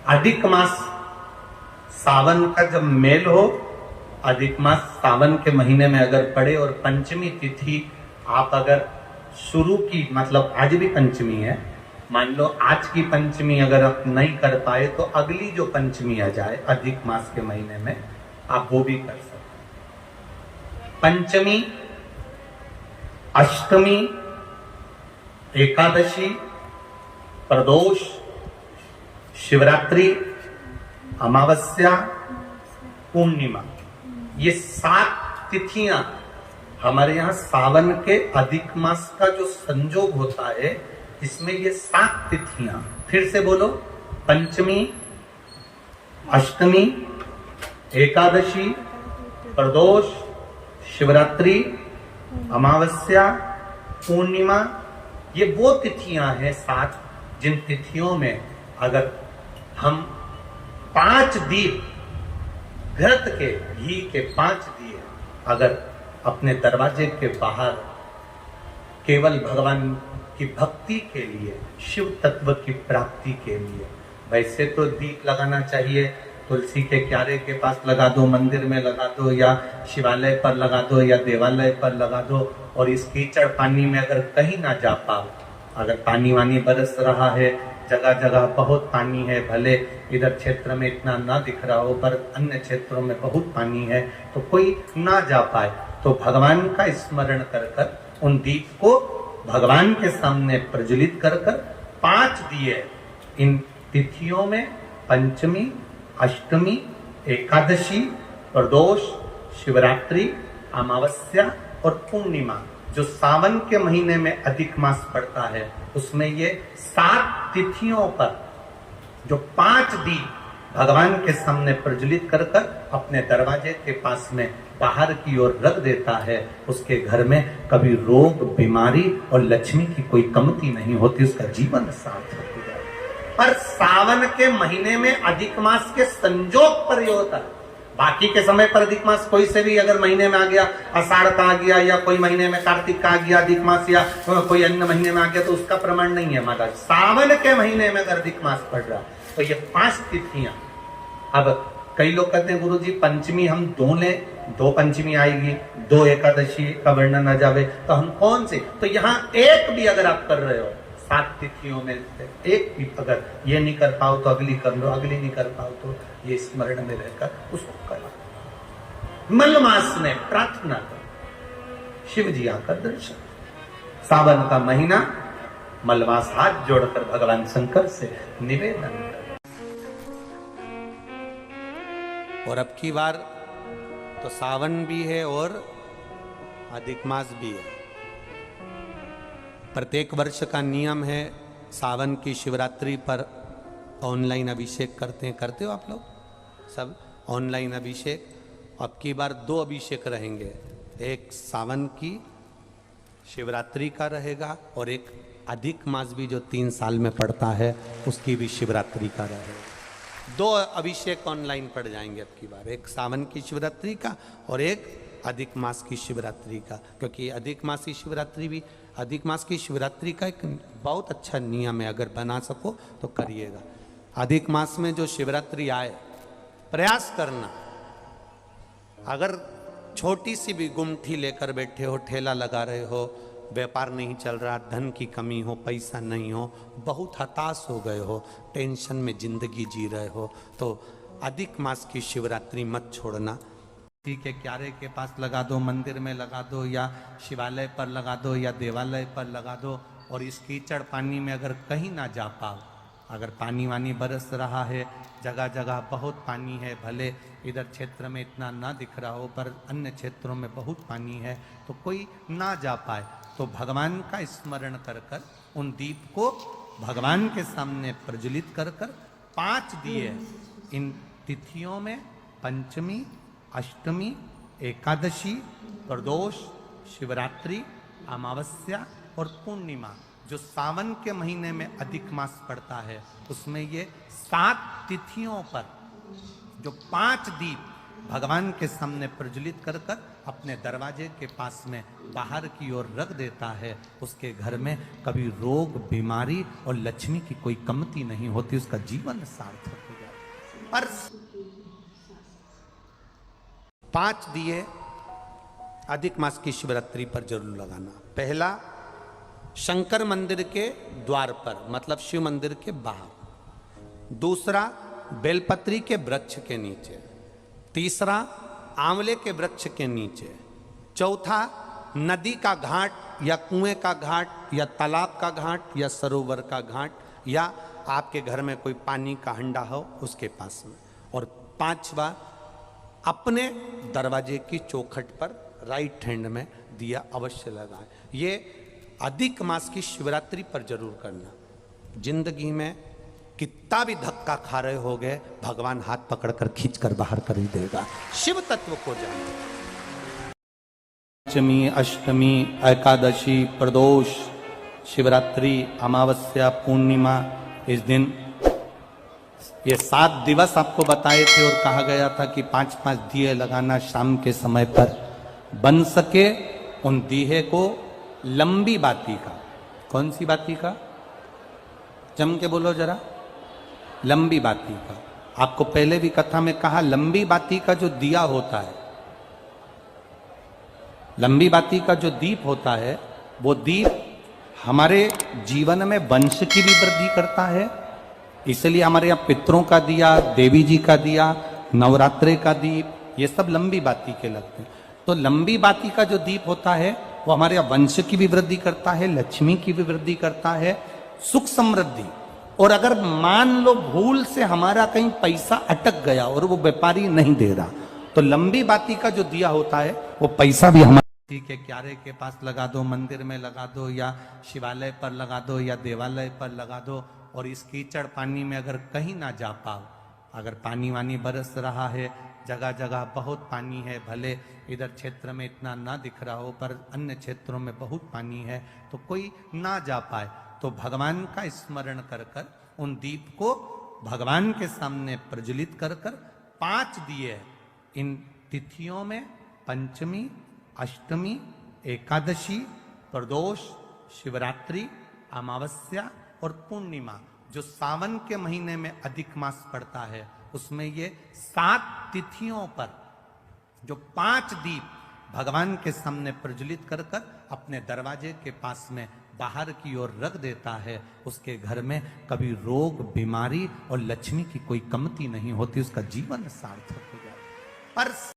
अधिक मास सावन का जब मेल हो, अधिक मास सावन के महीने में अगर पड़े और पंचमी तिथि आप अगर शुरू की, मतलब आज भी पंचमी है, मान लो आज की पंचमी अगर आप नहीं कर पाए तो अगली जो पंचमी आ जाए अधिक मास के महीने में आप वो भी कर सकते। पंचमी, अष्टमी, एकादशी, प्रदोष, शिवरात्रि, अमावस्या, पूर्णिमा, ये 7 तिथियां हमारे यहाँ सावन के अधिक मास का जो संजोग होता है, इसमें ये 7 तिथियां, फिर से बोलो, पंचमी, अष्टमी, एकादशी, प्रदोष, शिवरात्रि, अमावस्या, पूर्णिमा, ये वो तिथियां हैं 7 जिन तिथियों में अगर हम 5 दीप, घृत के घी के 5 दिए अगर अपने दरवाजे के बाहर केवल भगवान की भक्ति के लिए, शिव तत्व की प्राप्ति के लिए, वैसे तो दीप लगाना चाहिए, तुलसी के क्यारे के पास लगा दो, मंदिर में लगा दो, या शिवालय पर लगा दो, या देवालय पर लगा दो, और इस कीचड़ पानी में अगर कहीं ना जा पाओ, अगर पानी वानी बरस रहा है, जगह जगह बहुत पानी है, भले इधर क्षेत्र में इतना ना दिख रहा हो पर अन्य क्षेत्रों में बहुत पानी है, तो कोई ना जा पाए तो भगवान का स्मरण कर कर उन दीप को भगवान के सामने प्रज्वलित कर कर 5 दिए इन तिथियों में, पंचमी, अष्टमी, एकादशी, प्रदोष, शिवरात्रि, अमावस्या और पूर्णिमा, जो सावन के महीने में अधिक मास पड़ता है, उसमें ये 7 तिथियों पर जो 5 दीप भगवान के सामने प्रज्वलित कर कर अपने दरवाजे के पास में बाहर की ओर रख देता है, उसके घर में कभी रोग, बीमारी और लक्ष्मी की कोई कमती नहीं होती, उसका जीवन सार्थक हो जाए। पर सावन के महीने में अधिक मास के संजोग पर यह होता है, बाकी के समय पर अधिक मास कोई से भी अगर महीने में आ गया, आषाढ़ का आ गया, या कोई महीने में कार्तिक का आ गया अधिक मास, या कोई अन्य महीने में आ गया, तो उसका प्रमाण नहीं है महाराज। सावन के महीने में अगर अधिक मास पड़ रहा तो ये 5 तिथियां। अब कई लोग कहते हैं गुरु जी पंचमी हम 2 लें, 2 पंचमी आएगी, 2 एकादशी का वर्णन आ जावे, तो हम कौन से? तो यहाँ एक भी अगर आप कर रहे हो 7 तिथियों में एक भी अगर ये नहीं कर पाओ तो अगली कर लो, अगली नहीं कर पाओ तो ये स्मरण में रहकर उसको करो। मलमास में प्रार्थना करो, शिव जी आकर दर्शन। सावन का महीना, मलमास हाथ जोड़कर भगवान शंकर से निवेदन करो। और अब की बार तो सावन भी है और अधिक मास भी है। प्रत्येक वर्ष का नियम है, सावन की शिवरात्रि पर ऑनलाइन अभिषेक करते हो आप लोग सब ऑनलाइन अभिषेक। अब की बार 2 अभिषेक रहेंगे, एक सावन की शिवरात्रि का रहेगा और एक अधिक मास भी जो 3 साल में पड़ता है उसकी भी शिवरात्रि का रहेगा। 2 अभिषेक ऑनलाइन पड़ जाएंगे अब की बार, एक सावन की शिवरात्रि का और एक अधिक मास की शिवरात्रि का, क्योंकि अधिक मास की शिवरात्रि भी, अधिक मास की शिवरात्रि का एक बहुत अच्छा नियम है, अगर बना सको तो करिएगा। अधिक मास में जो शिवरात्रि आए, प्रयास करना, अगर छोटी सी भी गुमठी लेकर बैठे हो, ठेला लगा रहे हो, व्यापार नहीं चल रहा, धन की कमी हो, पैसा नहीं हो, बहुत हताश हो गए हो, टेंशन में जिंदगी जी रहे हो, तो अधिक मास की शिवरात्रि मत छोड़ना। के क्यारे के पास लगा दो, मंदिर में लगा दो, या शिवालय पर लगा दो, या देवालय पर लगा दो, और इस कीचड़ पानी में अगर कहीं ना जा पाओ, अगर पानी वानी बरस रहा है, जगह जगह बहुत पानी है, भले इधर क्षेत्र में इतना ना दिख रहा हो पर अन्य क्षेत्रों में बहुत पानी है, तो कोई ना जा पाए तो भगवान का स्मरण कर कर उन दीप को भगवान के सामने प्रज्वलित कर कर 5 दिए इन तिथियों में, पंचमी, अष्टमी, एकादशी, प्रदोष, शिवरात्रि, अमावस्या और पूर्णिमा, जो सावन के महीने में अधिक मास पड़ता है, उसमें ये 7 तिथियों पर जो 5 दीप भगवान के सामने प्रज्वलित कर कर अपने दरवाजे के पास में बाहर की ओर रख देता है, उसके घर में कभी रोग, बीमारी और लक्ष्मी की कोई कमती नहीं होती, उसका जीवन सार्थक हो। पर 5 दिए अधिक मास की शिवरात्रि पर जरूर लगाना। पहला, शंकर मंदिर के द्वार पर, मतलब शिव मंदिर के बाहर। दूसरा, बेलपत्री के वृक्ष के नीचे। तीसरा, आंवले के वृक्ष के नीचे। चौथा, नदी का घाट या कुएं का घाट या तालाब का घाट या सरोवर का घाट या आपके घर में कोई पानी का हंडा हो उसके पास में। और 5वां, अपने दरवाजे की चौखट पर राइट हैंड में दिया अवश्य लगाएं। ये अधिक मास की शिवरात्रि पर जरूर करना। जिंदगी में कितना भी धक्का खा रहे हो गए, भगवान हाथ पकड़कर खींचकर बाहर कर ही देगा। शिव तत्व को जानो। पंचमी, अष्टमी, एकादशी, प्रदोष, शिवरात्रि, अमावस्या, पूर्णिमा, इस दिन ये 7 दिवस आपको बताए थे और कहा गया था कि 5-5 दिए लगाना शाम के समय पर। बन सके उन दिए को लंबी बाती का। कौन सी बाती का? जम के बोलो जरा। लंबी बाती का। आपको पहले भी कथा में कहा, लंबी बाती का जो दिया होता है, लंबी बाती का जो दीप होता है, वो दीप हमारे जीवन में वंश की भी वृद्धि करता है। इसलिए हमारे यहाँ पितरों का दिया, देवी जी का दिया, नवरात्रे का दीप, ये सब लंबी बाती के लगते हैं। तो लंबी बाती का जो दीप होता है वो हमारे यहाँ वंश की भी वृद्धि करता है, लक्ष्मी की भी वृद्धि करता है, सुख समृद्धि। और अगर मान लो भूल से हमारा कहीं पैसा अटक गया और वो व्यापारी नहीं दे रहा, तो लंबी बाती का जो दिया होता है वो पैसा भी हमारे के क्यारे के पास लगा दो, मंदिर में लगा दो, या शिवालय पर लगा दो, या देवालय पर लगा दो। और इस कीचड़ पानी में अगर कहीं ना जा पाओ, अगर पानी वानी बरस रहा है, जगह जगह बहुत पानी है, भले इधर क्षेत्र में इतना ना दिख रहा हो पर अन्य क्षेत्रों में बहुत पानी है, तो कोई ना जा पाए, तो भगवान का स्मरण कर कर उन दीप को भगवान के सामने प्रज्वलित कर कर 5 दिए इन तिथियों में, पंचमी, अष्टमी, एकादशी, प्रदोष, शिवरात्रि, अमावस्या और पूर्णिमा, जो सावन के महीने में अधिक मास पड़ता है, उसमें ये 7 तिथियों पर जो 5 दीप भगवान के सामने प्रज्वलित कर कर अपने दरवाजे के पास में बाहर की ओर रख देता है, उसके घर में कभी रोग, बीमारी और लक्ष्मी की कोई कमती नहीं होती, उसका जीवन सार्थक हो जाता। पर